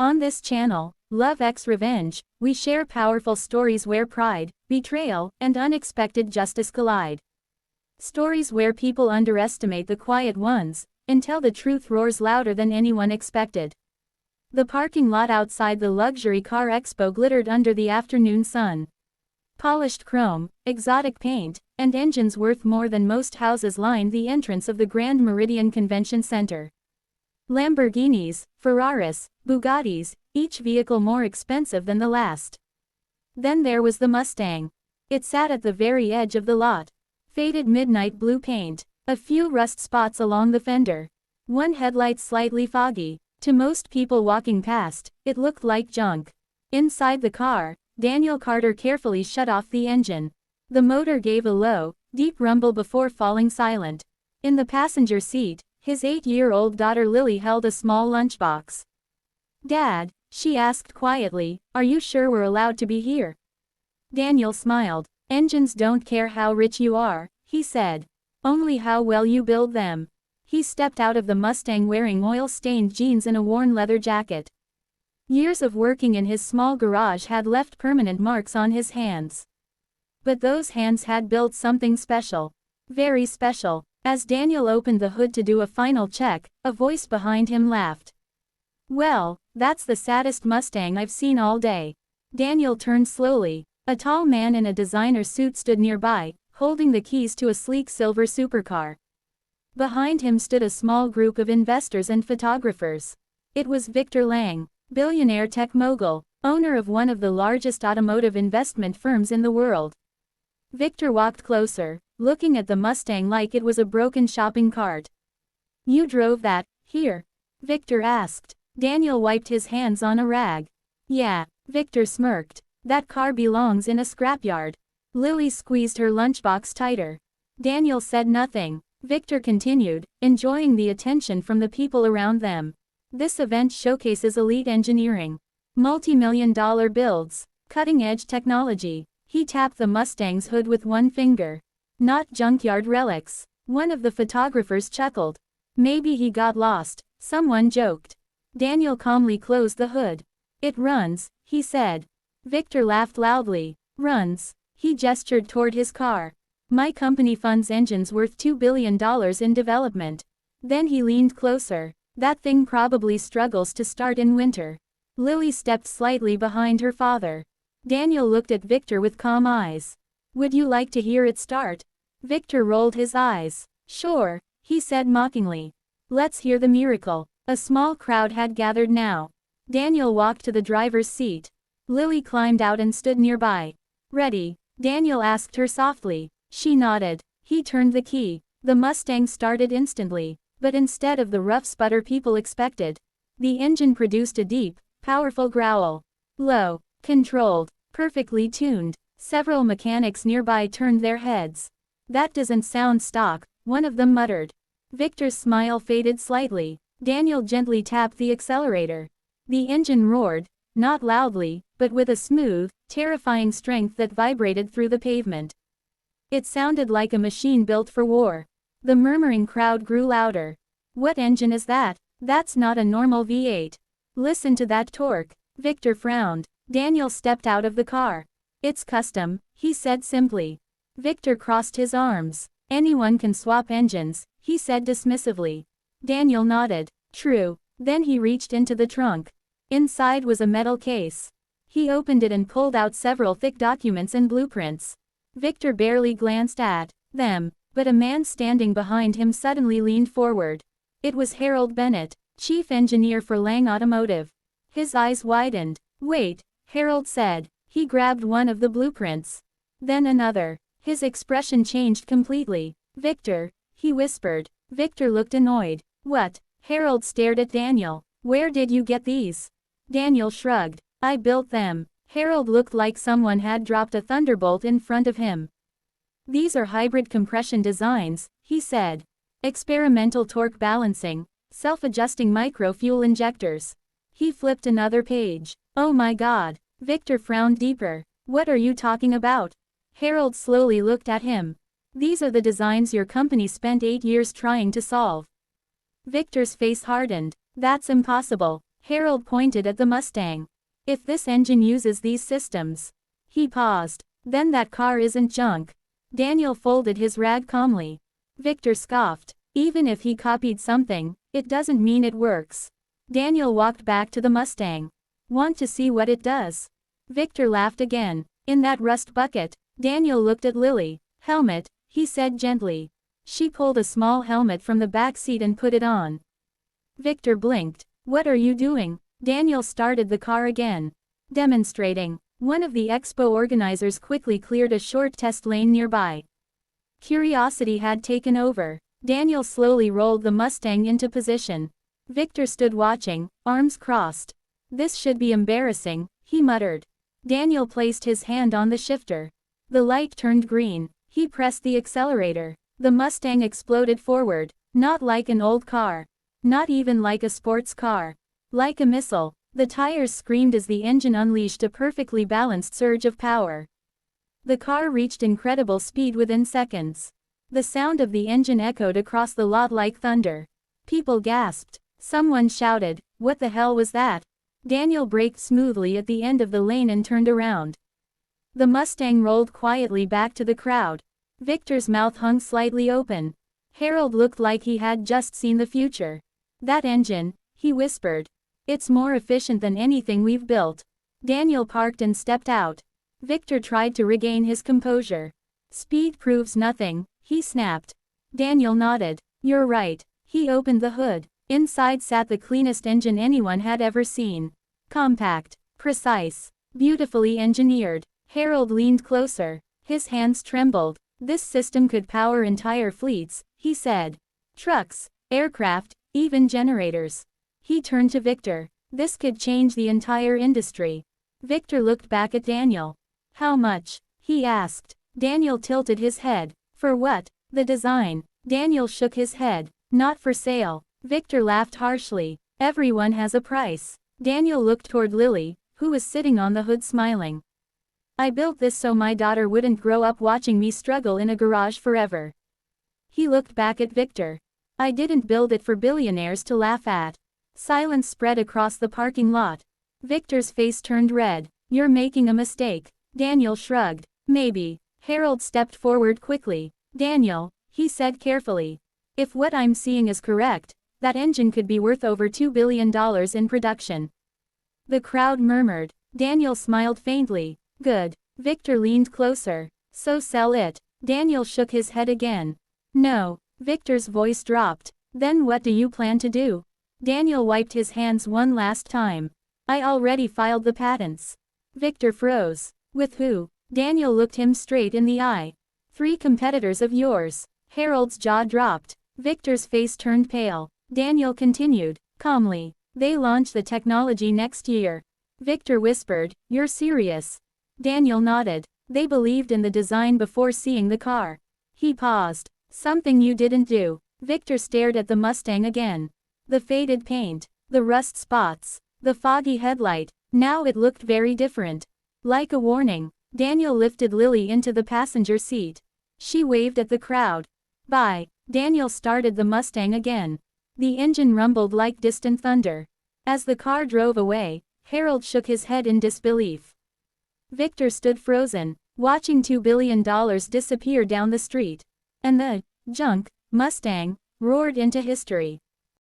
On this channel, Love X Revenge, we share powerful stories where pride, betrayal, and unexpected justice collide. Stories where people underestimate the quiet ones, until the truth roars louder than anyone expected. The parking lot outside the luxury car expo glittered under the afternoon sun. Polished chrome, exotic paint, and engines worth more than most houses lined the entrance of the Grand Meridian Convention Center. Lamborghinis, Ferraris, Bugattis, each vehicle more expensive than the last. Then there was the Mustang. It sat at the very edge of the lot. Faded midnight blue paint, a few rust spots along the fender. One headlight slightly foggy. To most people walking past, it looked like junk. Inside the car, Daniel Carter carefully shut off the engine. The motor gave a low, deep rumble before falling silent. In the passenger seat, his 8-year-old daughter Lily held a small lunchbox. "Dad," she asked quietly, "are you sure we're allowed to be here?" Daniel smiled. "Engines don't care how rich you are," he said. "Only how well you build them." He stepped out of the Mustang wearing oil-stained jeans and a worn leather jacket. Years of working in his small garage had left permanent marks on his hands. But those hands had built something special. Very special. As Daniel opened the hood to do a final check, a voice behind him laughed. "Well, that's the saddest Mustang I've seen all day." Daniel turned slowly. A tall man in a designer suit stood nearby, holding the keys to a sleek silver supercar. Behind him stood a small group of investors and photographers. It was Victor Lang, billionaire tech mogul, owner of one of the largest automotive investment firms in the world. Victor walked closer, looking at the Mustang like it was a broken shopping cart. "You drove that here?" Victor asked. Daniel wiped his hands on a rag. "Yeah," Victor smirked. "That car belongs in a scrapyard." Lily squeezed her lunchbox tighter. Daniel said nothing. Victor continued, enjoying the attention from the people around them. "This event showcases elite engineering. Multi-million-dollar builds. Cutting-edge technology." He tapped the Mustang's hood with one finger. "Not junkyard relics." One of the photographers chuckled. "Maybe he got lost," someone joked. Daniel calmly closed the hood. "It runs," he said. Victor laughed loudly. "Runs?" He gestured toward his car. "My company funds engines worth $2 billion in development." Then he leaned closer. "That thing probably struggles to start in winter." Lily stepped slightly behind her father. Daniel looked at Victor with calm eyes. "Would you like to hear it start?" Victor rolled his eyes. "Sure," he said mockingly. "Let's hear the miracle." A small crowd had gathered now. Daniel walked to the driver's seat. Lily climbed out and stood nearby. "Ready?" Daniel asked her softly. She nodded. He turned the key. The Mustang started instantly. But instead of the rough sputter people expected, the engine produced a deep, powerful growl. Low, controlled, perfectly tuned. Several mechanics nearby turned their heads. "That doesn't sound stock," one of them muttered. Victor's smile faded slightly. Daniel gently tapped the accelerator. The engine roared, not loudly, but with a smooth, terrifying strength that vibrated through the pavement. It sounded like a machine built for war. The murmuring crowd grew louder. "What engine is that? That's not a normal V8. Listen to that torque." Victor frowned. Daniel stepped out of the car. "It's custom," he said simply. Victor crossed his arms. "Anyone can swap engines," he said dismissively. Daniel nodded. "True." Then he reached into the trunk. Inside was a metal case. He opened it and pulled out several thick documents and blueprints. Victor barely glanced at them, but a man standing behind him suddenly leaned forward. It was Harold Bennett, chief engineer for Lang Automotive. His eyes widened. "Wait," Harold said. He grabbed one of the blueprints. Then another. His expression changed completely. "Victor," he whispered. Victor looked annoyed. "What?" Harold stared at Daniel. "Where did you get these?" Daniel shrugged. "I built them." Harold looked like someone had dropped a thunderbolt in front of him. "These are hybrid compression designs," he said. "Experimental torque balancing, self-adjusting micro-fuel injectors." He flipped another page. "Oh my God." Victor frowned deeper. "What are you talking about?" Harold slowly looked at him. "These are the designs your company spent 8 years trying to solve." Victor's face hardened. "That's impossible." Harold pointed at the Mustang. If this engine uses these systems. He paused. Then that car isn't junk. Daniel folded his rag calmly. Victor scoffed. Even if he copied something, it doesn't mean it works. Daniel walked back to the Mustang. Want to see what it does? Victor laughed again. In that rust bucket. Daniel looked at Lily. Helmet, he said gently. She pulled a small helmet from the back seat and put it on. Victor blinked. What are you doing? Daniel started the car again. Demonstrating. One of the expo organizers quickly cleared a short test lane nearby. Curiosity had taken over. Daniel slowly rolled the Mustang into position. Victor stood watching, arms crossed. This should be embarrassing, he muttered. Daniel placed his hand on the shifter. The light turned green. He pressed the accelerator. The Mustang exploded forward. Not like an old car. Not even like a sports car. Like a missile. The tires screamed as the engine unleashed a perfectly balanced surge of power. The car reached incredible speed within seconds. The sound of the engine echoed across the lot like thunder. People gasped. Someone shouted, "What the hell was that?" Daniel braked smoothly at the end of the lane and turned around. The Mustang rolled quietly back to the crowd. Victor's mouth hung slightly open. Harold looked like he had just seen the future. That engine, he whispered. It's more efficient than anything we've built. Daniel parked and stepped out. Victor tried to regain his composure. Speed proves nothing, he snapped. Daniel nodded. You're right. He opened the hood. Inside sat the cleanest engine anyone had ever seen. Compact. Precise. Beautifully engineered. Harold leaned closer. His hands trembled. This system could power entire fleets, he said. Trucks, aircraft, even generators. He turned to Victor. This could change the entire industry. Victor looked back at Daniel. How much? He asked. Daniel tilted his head. For what? The design. Daniel shook his head. Not for sale. Victor laughed harshly. Everyone has a price. Daniel looked toward Lily, who was sitting on the hood smiling. I built this so my daughter wouldn't grow up watching me struggle in a garage forever. He looked back at Victor. I didn't build it for billionaires to laugh at. Silence spread across the parking lot. Victor's face turned red. You're making a mistake. Daniel shrugged. Maybe. Harold stepped forward quickly. Daniel, he said carefully. If what I'm seeing is correct, that engine could be worth over $2 billion in production. The crowd murmured. Daniel smiled faintly. Good. Victor leaned closer. So sell it. Daniel shook his head again. No. Victor's voice dropped. Then what do you plan to do? Daniel wiped his hands one last time. I already filed the patents. Victor froze. With who? Daniel looked him straight in the eye. 3 competitors of yours. Harold's jaw dropped. Victor's face turned pale. Daniel continued, calmly. They launch the technology next year. Victor whispered, You're serious? Daniel nodded. They believed in the design before seeing the car. He paused. Something you didn't do. Victor stared at the Mustang again. The faded paint. The rust spots. The foggy headlight. Now it looked very different. Like a warning. Daniel lifted Lily into the passenger seat. She waved at the crowd. Bye. Daniel started the Mustang again. The engine rumbled like distant thunder. As the car drove away, Harold shook his head in disbelief. Victor stood frozen, watching $2 billion disappear down the street. And the junk Mustang roared into history.